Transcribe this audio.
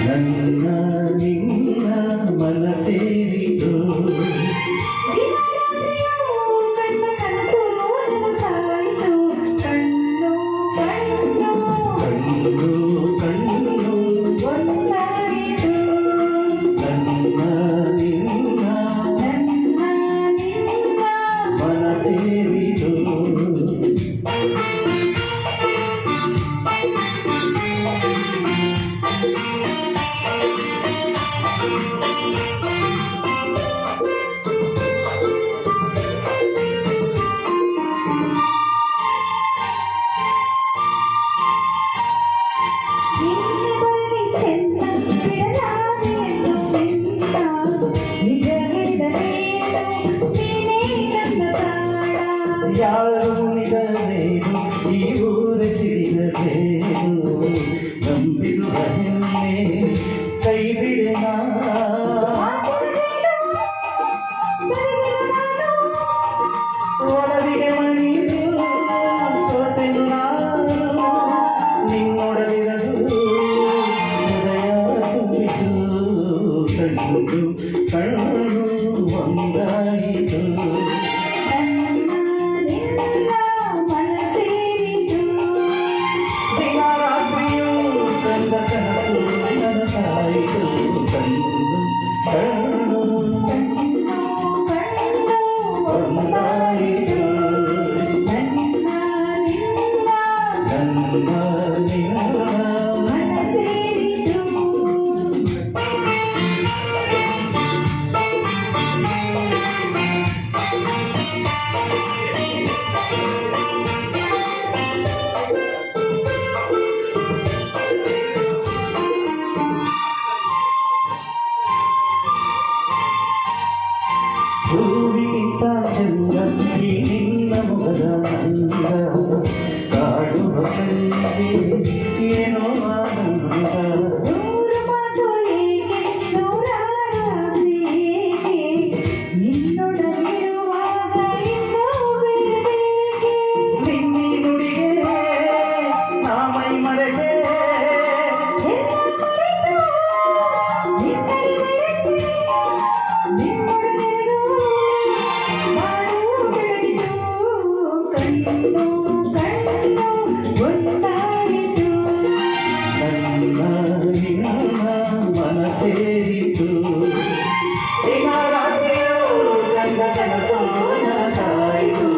ನನ್ನ ನಿನ್ನ ಮನ ಸೇರಿತು ಯಾರು ನಿಗಲೇನು ಈ ಊರ ಸಿಡಿಗಲೇನು ನಂಬಿರುವ ಹೆಮ್ಮೆ ಕೈ ಬಿಡೆನ ಒಳವಿಗೆ ಮಣಿದು ಸೋತೆನು ನಾನು ನಿನ್ನೊಡಲಿರಲು ಹೃದಯ ತುಂಬಿತು ಕಣ್ಣು ಕಣ್ಣು ಒಂದಾಯಿತು ಹೂವಿಗಿಂತ ಚಂದ ಈ ನಿನ್ನ ಮೊಗದ ಅಂದ ಕಾಡುವ ಕಣ್ಣಿಗೆ ಏನೋ ಆನಂದ ನಿನ್ನಿ ನುಡಿಗೆ ನಾ ಮೈ ಮರೆಗೆ ಮನ ಸೇರಿತು ಈಗ ರಾತ್ರಿಯೋ ಗಂಡ ಕನಸು ನನಸಾಯಿತು